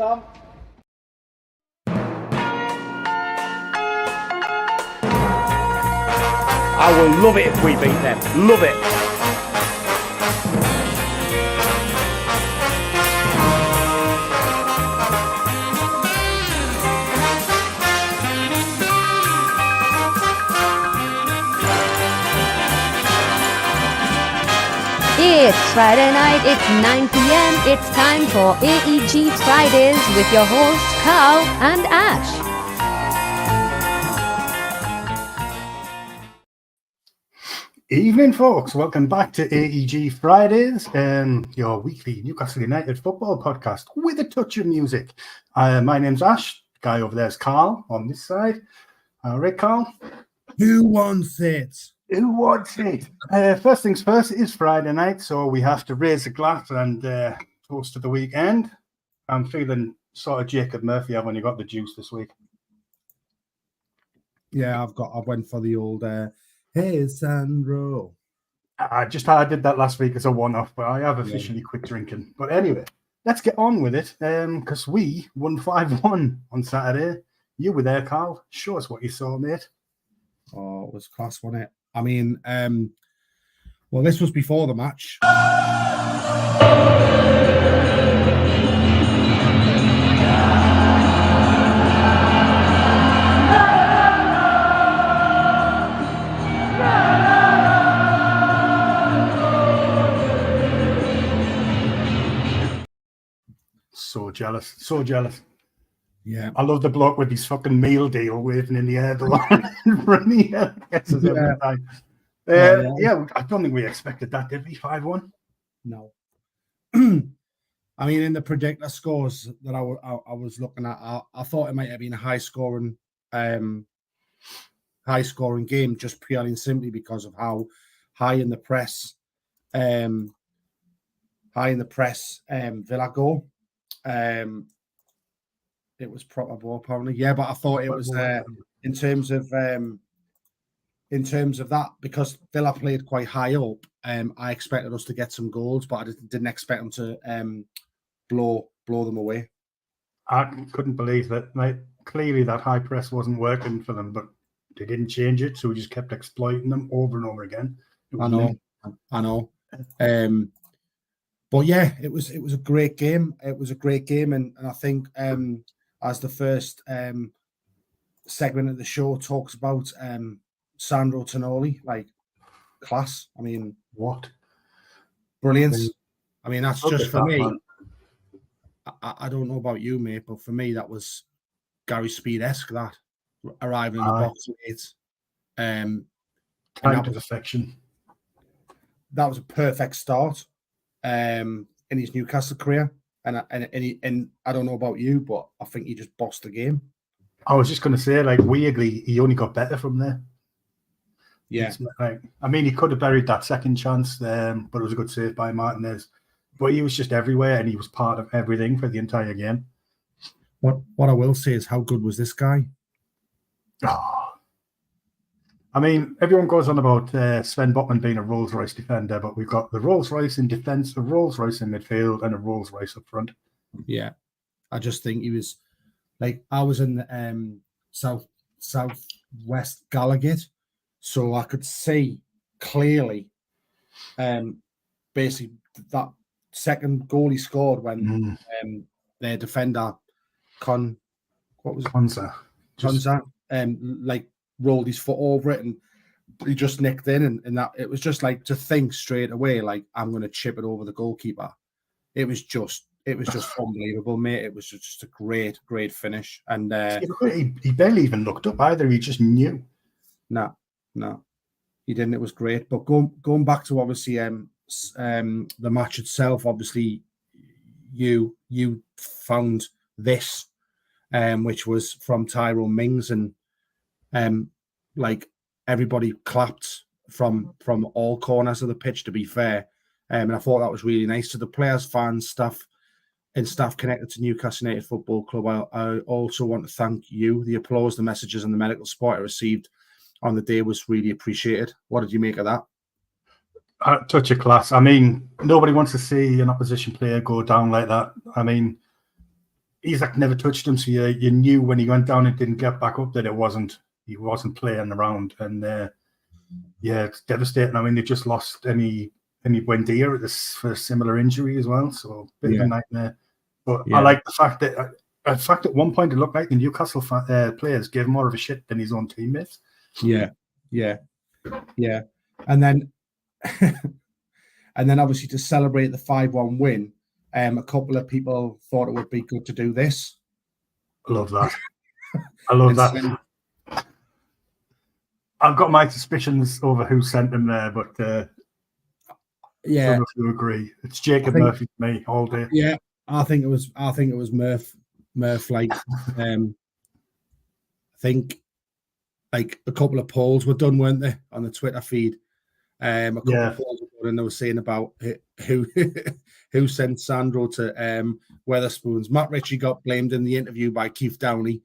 Tom. I will love it if we beat them. Love it. It's Friday night, it's 9 p.m. It's time for AEG Fridays with your hosts Carl and Ash. Evening, folks. Welcome back to AEG Fridays, your weekly Newcastle United football podcast with a touch of music. My name's Ash. The guy over there is Carl on this side. Right, Carl? Who wants it? Who wants it? First things first, it is Friday night, so we have to raise a glass and toast to the weekend. I'm feeling sort of Jacob Murphy. I've only got the juice this week. Yeah, I went for the old hey Sandro. I did that last week as a one-off, but I have officially quit drinking. But anyway, let's get on with it, because we won 5-1 on Saturday. You were there, Carl. Show us what you saw, mate. Oh, it was class, wasn't it? I mean, well, this was before the match. So jealous. So jealous. Yeah. I love the bloke with his fucking meal deal waving in the air. The line in front of me gets us every time. Yeah, I don't think we expected that, did we? 5-1? No. I mean, in the predictor scores that I was looking at, I thought it might have been a high scoring game, just purely and simply because of how high in the press Villa go. It was proper ball apparently. Yeah, but I thought it was in terms of that, because Villa played quite high up. I expected us to get some goals, but I didn't expect them to blow them away. I couldn't believe that. Like, clearly that high press wasn't working for them, but they didn't change it, so we just kept exploiting them over and over again. I know. But yeah, it was a great game. It was a great game, and I think as the first segment of the show talks about Sandro Tonali, like, class. I mean, what? Brilliant. I mean, that's just for me. I don't know about you, mate, but for me, that was Gary Speed-esque, that arriving in the box late. Time to perfection. That was a perfect start in his Newcastle career. And I don't know about you, but I think he just bossed the game. I was just going to say, like, weirdly, he only got better from there. Yeah. I mean, he could have buried that second chance, but it was a good save by Martinez. But he was just everywhere, and he was part of everything for the entire game. What I will say is, how good was this guy? Oh. I mean, everyone goes on about Sven Botman being a Rolls-Royce defender, but we've got the Rolls-Royce in defence, a Rolls-Royce in midfield, and a Rolls-Royce up front. Yeah. I just think he was, like, I was in the southwest Gallagher, so I could see clearly basically that second goal he scored when their defender Konsa like rolled his foot over it and he just nicked in, and that it was just like to think straight away, like, I'm going to chip it over the goalkeeper. It was just unbelievable, mate. It was just a great finish, and he barely even looked up either. He just knew. No, he didn't. It was great. But going back to obviously the match itself, obviously you found this, which was from Tyrone Mings, and like, everybody clapped from all corners of the pitch, to be fair. And I thought that was really nice. To the players, fans, staff connected to Newcastle United Football Club, I also want to thank you. The applause, the messages, and the medical support I received on the day was really appreciated. What did you make of that? Touch of class. I mean, nobody wants to see an opposition player go down like that. I mean, Isak never touched him, so you knew when he went down and didn't get back up that he wasn't playing around, and it's devastating. I mean, they just lost any Buendia for a similar injury as well, so bit of a nightmare. But I like the fact that at one point it looked like the Newcastle players gave him more of a shit than his own teammates. Yeah, and then obviously to celebrate the 5-1 win. A couple of people thought it would be good to do this. I love that. I love that. I've got my suspicions over who sent them there, but I don't know if you agree. It's Jacob Murphy for me all day. Yeah, I think it was Murph. Like, I think like a couple of polls were done, weren't they, on the Twitter feed? A couple of polls were done, and they were saying about who sent Sandro to Wetherspoons. Matt Ritchie got blamed in the interview by Keith Downey.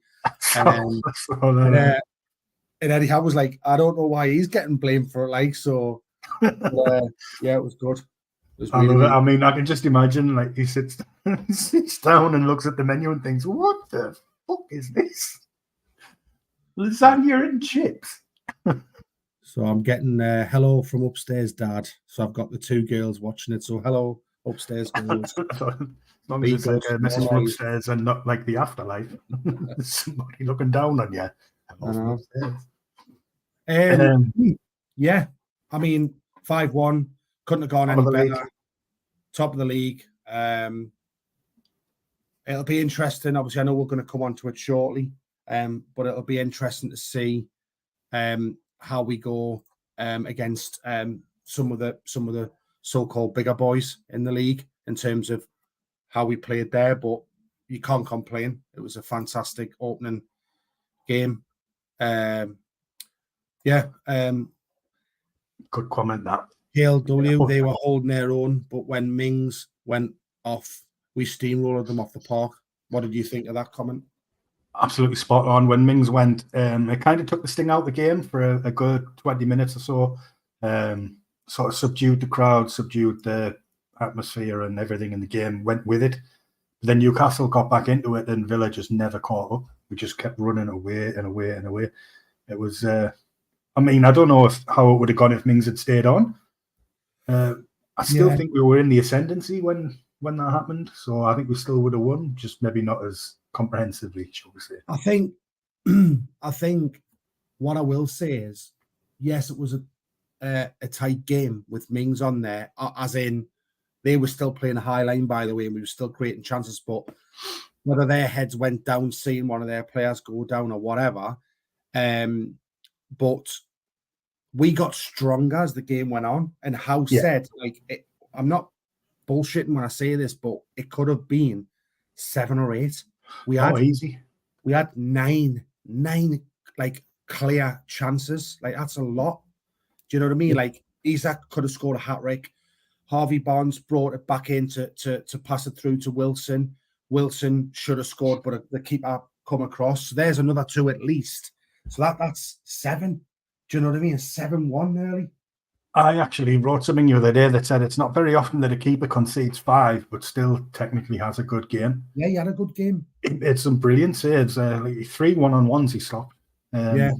And Eddie Howe was like, I don't know why he's getting blamed for it. Like, so it was good. It was really, I mean, I can just imagine like he sits down and looks at the menu and thinks, "What the fuck is this? Lasagna and chips." So I'm getting hello from upstairs, Dad. So I've got the two girls watching it. So hello, upstairs girls. As long as it's like a message from upstairs and not like the afterlife. Somebody looking down on you. Hello from upstairs. Yeah, I mean, 5-1 couldn't have gone any better. Top of the league. It'll be interesting. Obviously, I know we're going to come on to it shortly, but it'll be interesting to see how we go against some of the so-called bigger boys in the league in terms of how we played there. But you can't complain. It was a fantastic opening game. Good comment that. KLW, they were holding their own, but when Mings went off, we steamrolled them off the park. What did you think of that comment? Absolutely spot on. When Mings went, it kind of took the sting out of the game for a good 20 minutes or so. Sort of subdued the crowd, subdued the atmosphere and everything in the game, went with it. But then Newcastle got back into it and Villa just never caught up. We just kept running away and away and away. It was, I mean, I don't know how it would have gone if Mings had stayed on. I still think we were in the ascendancy when that happened. So I think we still would have won, just maybe not as comprehensively, shall we say. I think what I will say is, yes, it was a tight game with Mings on there, as in they were still playing a high line, by the way, and we were still creating chances, but whether their heads went down seeing one of their players go down or whatever, but we got stronger as the game went on. And Howe said, like, I'm not bullshitting when I say this, but it could have been 7 or 8. We had nine like clear chances. Like, that's a lot. Do you know what I mean? Like, Isak could have scored a hat-trick. Harvey Barnes brought it back in to pass it through to Wilson. Wilson should have scored, but the keeper come across. So there's another 2 at least. So that's 7. Do you know what I mean? 7-1 nearly. I actually wrote something the other day that said it's not very often that a keeper concedes 5, but still technically has a good game. Yeah, he had a good game. It's some brilliant saves. Like 3 1-on-1s he stopped. That's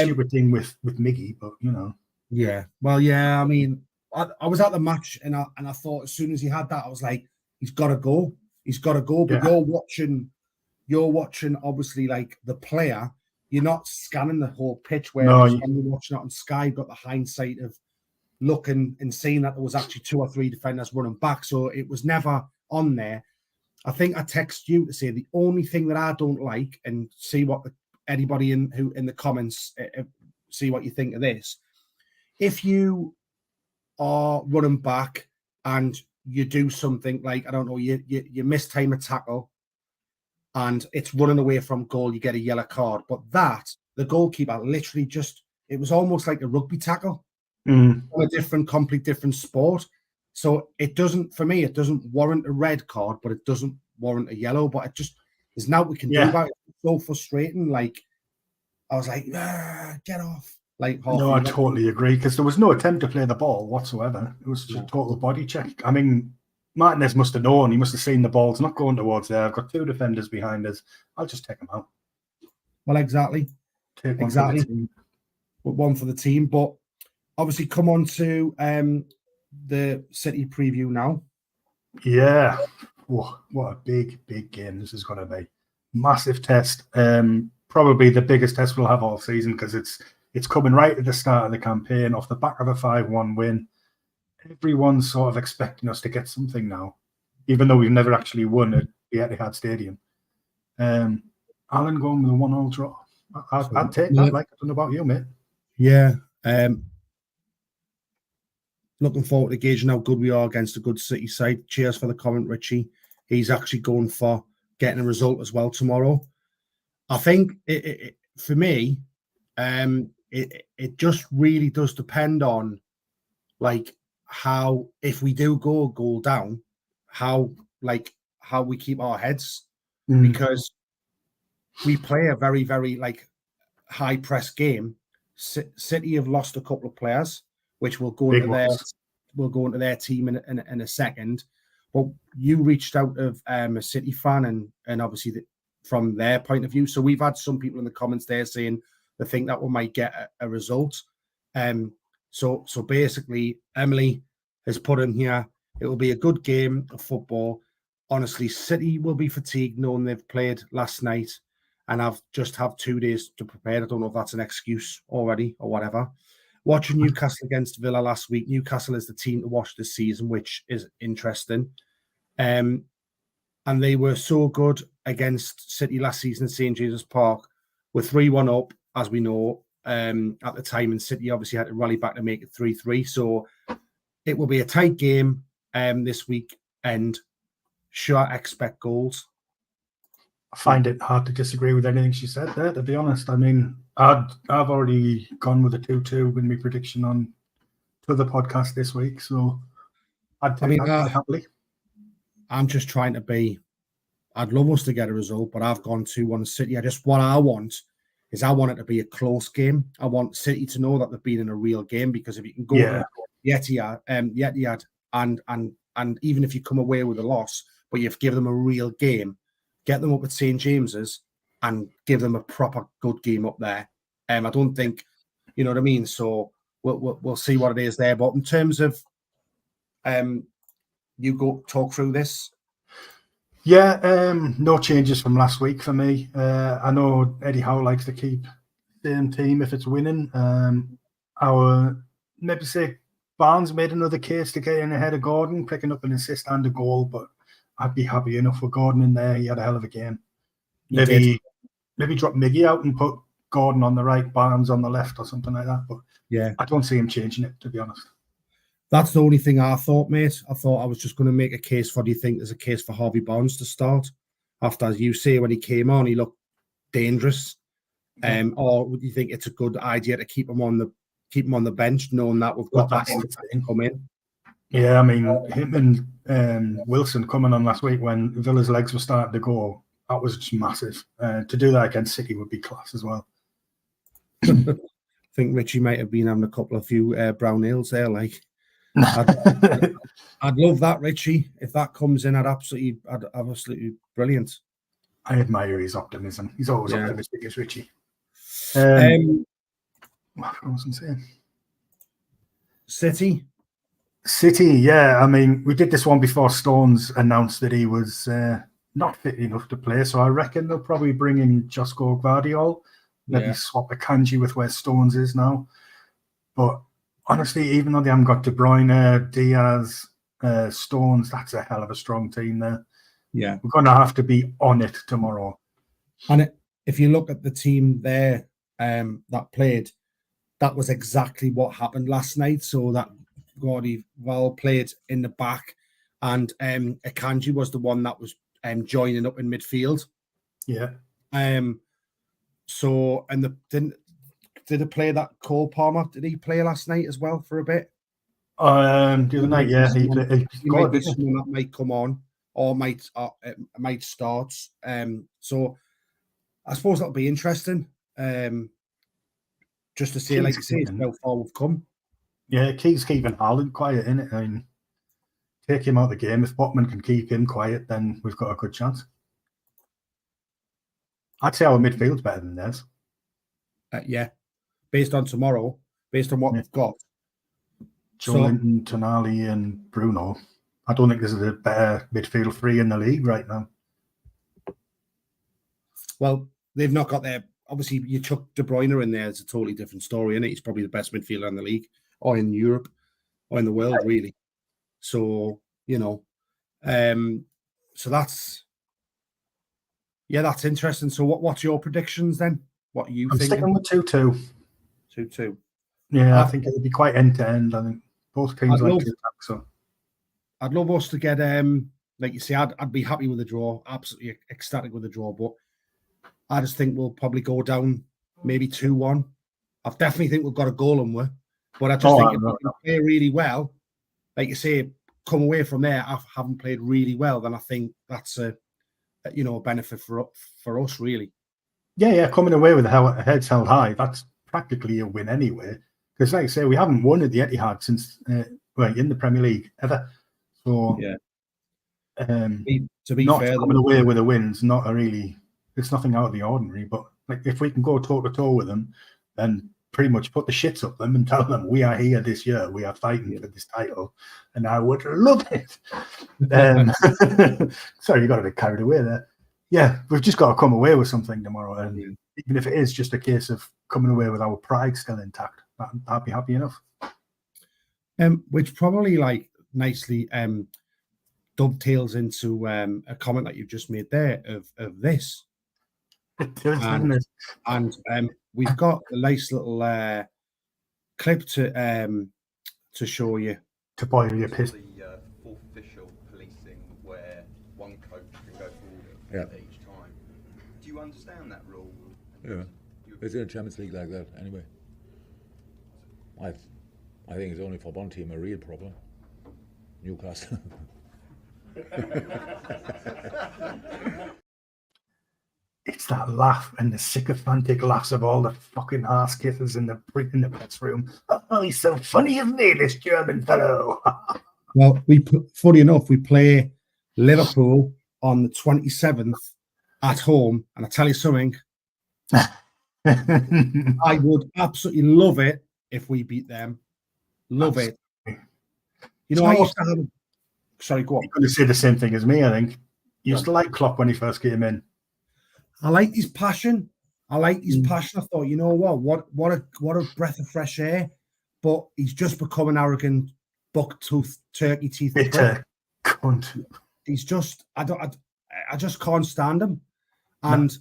stupid thing with Miggy, but you know. Yeah. Well, yeah. I mean, I was at the match and I thought as soon as he had that, I was like, he's got to go. He's got to go. But you're watching obviously like the player. You're not scanning the whole pitch where you're watching it on Sky. You've got the hindsight of looking and seeing that there was actually 2 or 3 defenders running back. So it was never on there. I think I text you to say the only thing that I don't like, and see what anybody in the comments see what you think of this. If you are running back and you do something like, I don't know, you mistime a tackle and it's running away from goal, you get a yellow card. But the goalkeeper literally it was almost like a rugby tackle. A complete different sport. So it doesn't warrant a red card, but it doesn't warrant a yellow. But there's now we can do about it. It's so frustrating. Like, I was like, get off. Like, no, I totally agree, because there was no attempt to play the ball whatsoever. It was just a total body check. I mean, Martinez must have known. He must have seen the ball's not going towards there. I've got 2 defenders behind us. I'll just take them out. Well, exactly. Take one for the team. One for the team. But obviously, come on to the City preview now. Yeah. Oh, what a big game this is going to be. Massive test. Probably the biggest test we'll have all season because it's coming right at the start of the campaign off the back of a 5-1 win. Everyone's sort of expecting us to get something now, even though we've never actually won at the Etihad Stadium. Alan going with a 1-1 draw. I'd take that. Like, I don't know about you, mate. Yeah. Looking forward to gauging how good we are against a good City side. Cheers for the comment, Richie. He's actually going for getting a result as well tomorrow. I think for me, it just really does depend on like how, if we do go a goal down, how we keep our heads, because we play a very, very like high press game. City have lost a couple of players, which will go into their team in a second. But you reached out of a City fan, and obviously from their point of view. So we've had some people in the comments there saying they think that we might get a result. So basically, Emily has put in here, it will be a good game of football. Honestly, City will be fatigued knowing they've played last night and I've just have 2 days to prepare. I don't know if that's an excuse already or whatever. Watching Newcastle against Villa last week, Newcastle is the team to watch this season, which is interesting. And they were so good against City last season at St. James's Park. We're 3-1 up, as we know, at the time, and City obviously had to rally back to make it 3-3. So it will be a tight game this week, and sure, I expect goals. I find it hard to disagree with anything she said there, to be honest. I mean, I've already gone with a 2-2 in my prediction on to the podcast this week, so I'd take that happily. I'm just trying to be, I'd love us to get a result, but I've gone 2-1 City. What I want is I want it to be a close game. I want City to know that they've been in a real game, because if you can go to the Etihad, and even if you come away with a loss, but you've given them a real game, get them up at St. James's and give them a proper good game up there. I don't think, you know what I mean? So we'll see what it is there. But in terms of, you go talk through this. Yeah, no changes from last week for me. I know Eddie Howe likes to keep the same team if it's winning. Maybe say Barnes made another case to get in ahead of Gordon, picking up an assist and a goal, but I'd be happy enough with Gordon in there. He had a hell of a game. Maybe drop Miggy out and put Gordon on the right, Barnes on the left, or something like that. But yeah, I don't see him changing it, to be honest. That's the only thing I thought, mate. I thought I was just going to make a case for, do you think there's a case for Harvey Barnes to start? After, as you say, when he came on, he looked dangerous. Or would you think it's a good idea to keep him on the bench, knowing that we've got that to come in? Yeah, I mean, him and Wilson coming on last week when Villa's legs were starting to go, that was just massive. To do that against City would be class as well. I think Richie might have been having a few brown ales there. Like, I'd love that, Richie. If that comes in, absolutely brilliant. I admire his optimism. He's always optimistic, as Richie. What was I saying? City, yeah. I mean, we did this one before Stones announced that he was not fit enough to play. So I reckon they'll probably bring in Josko Gvardiol, maybe swap Akanji with where Stones is now. But honestly, even though they haven't got De Bruyne, Diaz, Stones, that's a hell of a strong team there. Yeah. We're going to have to be on it tomorrow. And if you look at the team there that played, that was exactly what happened last night. So that Gvardiol played in the back, and Akanji was the one that was joining up in midfield. Yeah. So, and did they play that Cole Palmer? Did he play last night as well for a bit? The other night, yeah. He might be someone that might come on or might start. So I suppose that'll be interesting. Just to see, like you say, how far we've come. Yeah, keeps keeping Haaland quiet, innit? I mean, take him out of the game. If Botman can keep him quiet, then we've got a good chance. I'd say our midfield's better than theirs. Yeah, based on tomorrow, based on what we've got. Joelinton, Tonali and Bruno. I don't think this is a better midfield three in the league right now. Well, they've not got their... Obviously, you chuck De Bruyne in there. It's a totally different story, isn't it? He's probably the best midfielder in the league, or in Europe, or in the world, really. So, you know, so that's... Yeah, that's interesting. So what's your predictions then? What are you thinking? I'm sticking with 2-2. 2-2. Yeah, I think it'll be quite end-to-end. I think both teams like to attack, so... I'd love us to get, like you say, I'd be happy with a draw, absolutely ecstatic with a draw, but I just think we'll probably go down maybe 2-1. I definitely think we've got a goal and we're, but I just think if we can play really well, like you say, come away from there, haven't played really well, then I think that's a benefit for us, really. Yeah, coming away with heads held high, that's practically a win anyway. Because, like I say, we haven't won at the Etihad since in the Premier League ever. So, yeah. To be fair, coming away with a win's not it's nothing out of the ordinary. But like, if we can go toe to toe with them, then pretty much put the shits up them and tell them we are here this year, we are fighting for this title, and I would love it. Sorry, you got a bit carried away there. Yeah, we've just got to come away with something tomorrow, and even if it is just a case of coming away with our pride still intact, I'd be happy enough. Which probably nicely dovetails into a comment that you've just made there of this. It does, doesn't it? And we've got a nice little clip to show you. To boil your piss. The fourth official policing where one coach can go forward each time. Do you understand that rule? Yeah, it's in a Champions League like that anyway. I think it's only for one team a real problem. Newcastle. It's that laugh and the sycophantic laughs of all the fucking arse kissers in the press room. Oh, he's so funny, isn't he, this German fellow? Well, funny enough, we play Liverpool on the 27th at home, and I tell you something, I would absolutely love it if we beat them. Love it. You know, I used to have... Sorry, go on. You're going to say the same thing as me, I think. You used to like Klopp when he first came in. I like his passion. I thought, you know what a breath of fresh air. But he's just become an arrogant, buck-toothed, turkey teeth. Bitter cunt. He's just, I just can't stand him. And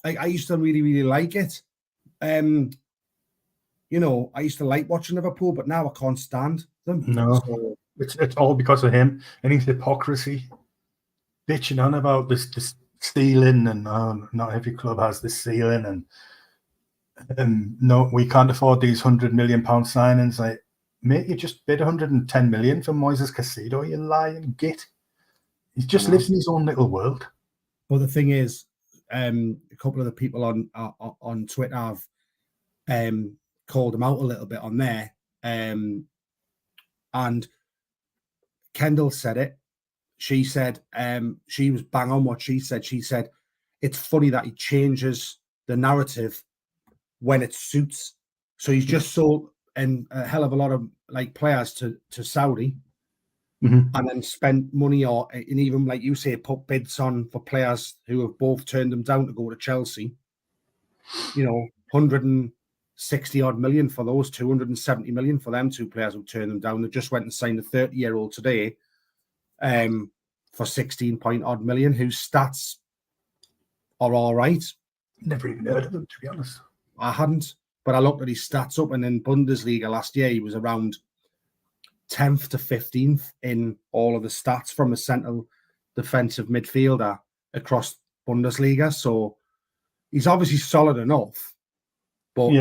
I used to really, really like it. You know, I used to like watching Liverpool, but now I can't stand them. No, so, it's all because of him and his hypocrisy. Bitching on about this stealing and not every club has this ceiling and no, we can't afford these £100 million signings. Like, mate, you just bid 110 million for Moises Caicedo, you lying git. He just lives in his own little world. Well, the thing is, a couple of the people on Twitter have called him out a little bit on there. And Kendall said it. She said she was bang on what she said. She said it's funny that he changes the narrative when it suits. So he's just sold a hell of a lot of players to Saudi, and then spent money and even like you say, put bids on for players who have both turned them down to go to Chelsea. You know, 160 odd million for those, 270 million for them two players who turned them down. They just went and signed a 30-year-old today. For 16 odd million, whose stats are all right. Never even heard of them, to be honest. I hadn't, but I looked at his stats up, and in Bundesliga last year, he was around 10th to 15th in all of the stats from a central defensive midfielder across Bundesliga. So he's obviously solid enough, but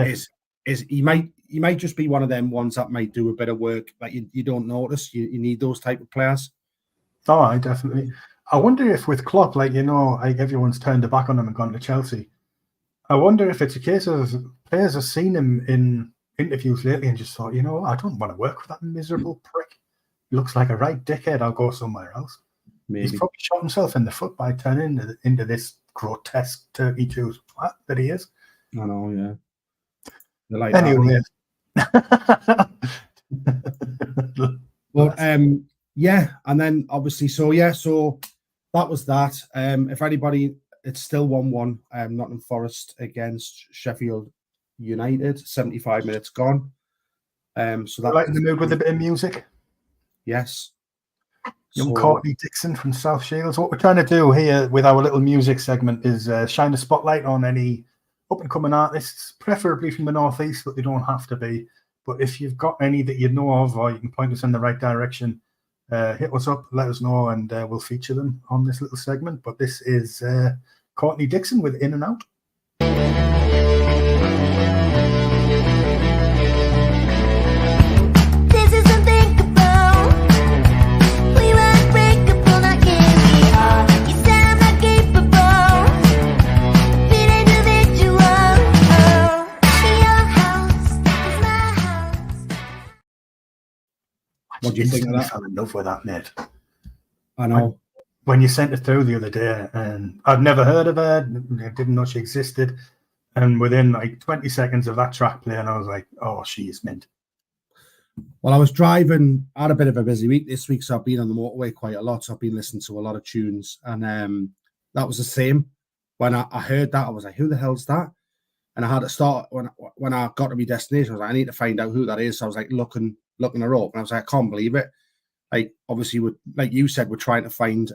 he might just be one of them ones that might do a bit of work that you don't notice. You need those type of players. Oh, I definitely. I wonder if with Klopp, everyone's turned their back on him and gone to Chelsea. I wonder if it's a case of players have seen him in interviews lately and just thought, I don't want to work with that miserable prick. looks like a right dickhead, I'll go somewhere else. Maybe. He's probably shot himself in the foot by turning into this grotesque turkey juice twat that he is. I know, yeah. They're like Anyway. But yeah, and then obviously, so that was that. If anybody, it's still 1-1. Nottingham Forest against Sheffield United. 75 minutes gone. So that right in the mood with a bit of music. Yes. Young Cortney Dixon from South Shields. What we're trying to do here with our little music segment is shine a spotlight on any up-and-coming artists, preferably from the Northeast, but they don't have to be. But if you've got any that you know of, or you can point us in the right direction, hit us up, let us know, and we'll feature them on this little segment. But this is Cortney Dixon with In and Out. What do you think of that? I fell in love with that, mate. I know. When you sent it through the other day, and I'd never heard of her, didn't know she existed. And within like 20 seconds of that track playing, I was like, oh, she is mint. Well, I was driving. I had a bit of a busy week this week, so I've been on the motorway quite a lot. So I've been listening to a lot of tunes. And that was the same. When I heard that, I was like, who the hell's that? And I had to start, when I got to my destination, I was like, I need to find out who that is. So I was like, looking her up, and I was like, I can't believe it. Like, obviously, like you said, we're trying to find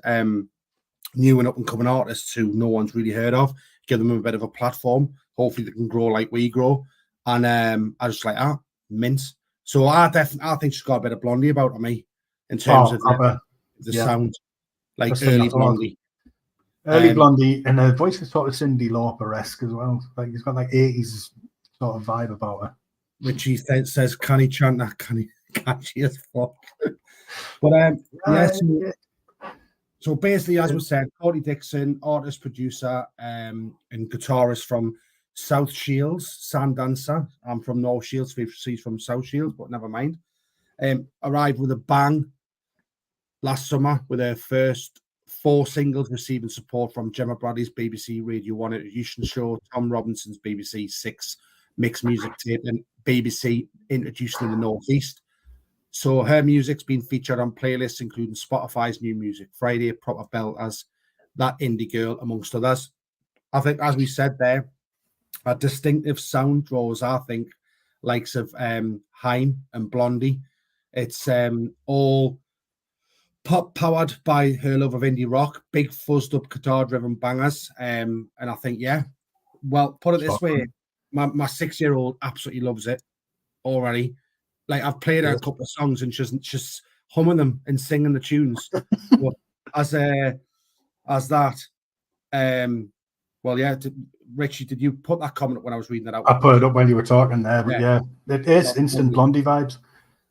new and up and coming artists who no one's really heard of, give them a bit of a platform. Hopefully, they can grow like we grow. And I was just like, mint. So I think she's got a bit of Blondie about her, me, in terms of the sound, like early Blondie. Early Blondie, and her voice is sort of Cyndi Lauper-esque as well. Like, he's got like 80s sort of vibe about her. Richie says, can he chant that? Can he catchy as fuck? But so basically, as we said, Cortney Dixon, artist, producer, and guitarist from South Shields, Sand Dancer. I'm from North Shields, she's from South Shields, but never mind. Arrived with a bang last summer with her first 4 singles, receiving support from Gemma Bradley's BBC Radio 1 Introduction Show, Tom Robinson's BBC 6 mixed music tape, and BBC introduced in the Northeast. So her music's been featured on playlists including Spotify's New Music Friday, Proper Belt as That Indie Girl, amongst others. I think, as we said there, a distinctive sound draws, I think, likes of Haim and Blondie. It's all pop powered by her love of indie rock, big fuzzed up guitar driven bangers. And I think, well, put it this way, my 6-year-old absolutely loves it already. Like, I've played her a couple of songs and she's humming them and singing the tunes. But as that, well, yeah, Richie, did you put that comment up when I was reading that out? I put it up when you were talking there, but yeah it is instant Blondie vibes.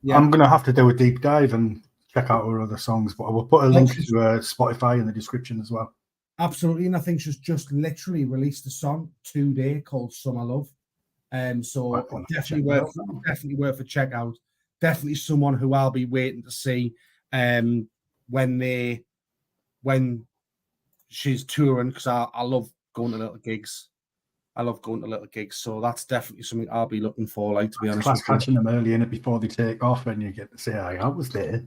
Yeah. I'm going to have to do a deep dive and check out her other songs, but I will put a link to Spotify in the description as well. Absolutely, and I think she's just literally released a song today called Summer Love. So definitely worth a check out. Definitely someone who I'll be waiting to see when she's touring, because I love going to little gigs. So that's definitely something I'll be looking for, like, to be honest. Class catching them early in it before they take off, and you get to say, I was there.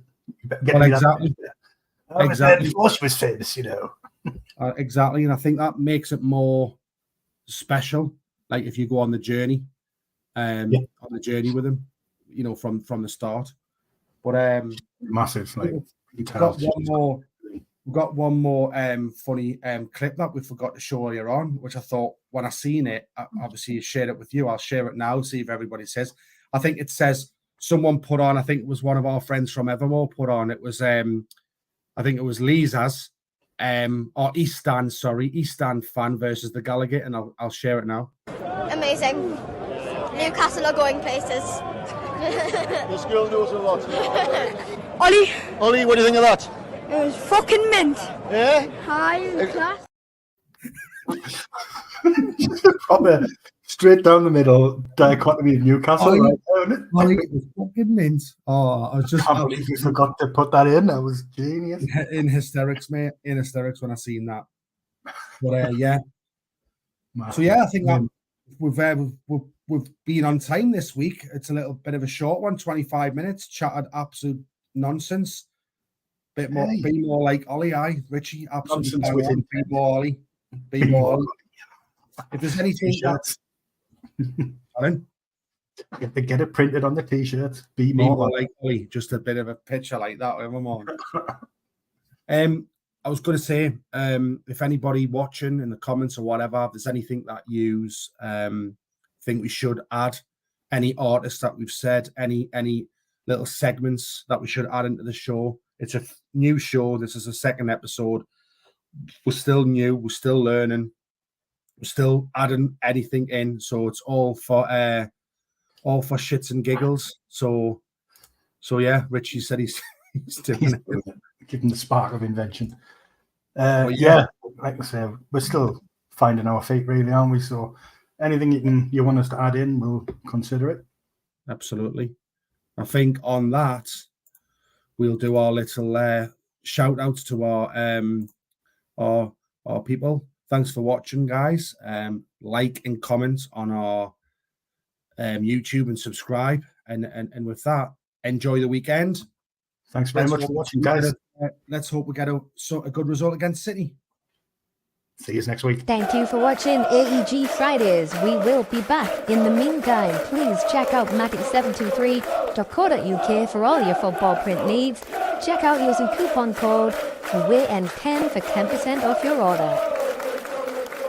Exactly. Before she was famous, you know. Exactly, and I think that makes it more special. Like, if you go on the journey, with them, you know, from the start. But massive, like, we've got one more funny clip that we forgot to show earlier on, which I thought, when I seen it, obviously shared it with you. I'll share it now, see if everybody says. I think it says someone put on. I think it was one of our friends from Evermore put on. It was I think it was Lisa's or East Stand fan versus the Gallagher, and I'll share it now. Amazing. Newcastle are going places. This girl knows a lot. Ollie, what do you think of that? it was fucking mint. Yeah? High class. Straight down the middle, dichotomy of Newcastle. Ollie, Right down it. Ollie, it was fucking mint. Oh, I was just I can't believe you forgot to put that in. That was genius. in hysterics, mate. In hysterics when I seen that. But yeah. So yeah, I think that we've been on time this week. It's a little bit of a short one, 25 minutes. Chatted absolute nonsense. Be more like Ollie. Richie, absolutely Nonsense with him. Be more Ollie. Be more Ollie. If there's anything pardon? Get it printed on the t-shirt. Be More more like Ollie. Just a bit of a picture like that. I was going to say, if anybody watching in the comments or whatever, if there's anything that you think we should add, any artists that we've said, any little segments that we should add into the show. It's a new show. This is the second episode. We're still new. We're still learning. We're still adding anything in. So it's all for shits and giggles. So yeah, Richie said he's doing it. Give him the spark of invention. Like I say, we're still finding our feet, really, aren't we? So anything you want us to add in, we'll consider it. Absolutely. I think on that, we'll do our little shout outs to our people. Thanks for watching, guys. Like and comment on our YouTube and subscribe. And with that, enjoy the weekend. Thanks very much for watching, guys. Let's hope we get a good result against City. See you next week. Thank you for watching AEG Fridays. We will be back. In the meantime, please check out matic723.co.uk for all your football print needs. Check out using coupon code WAYN10 for 10% off your order.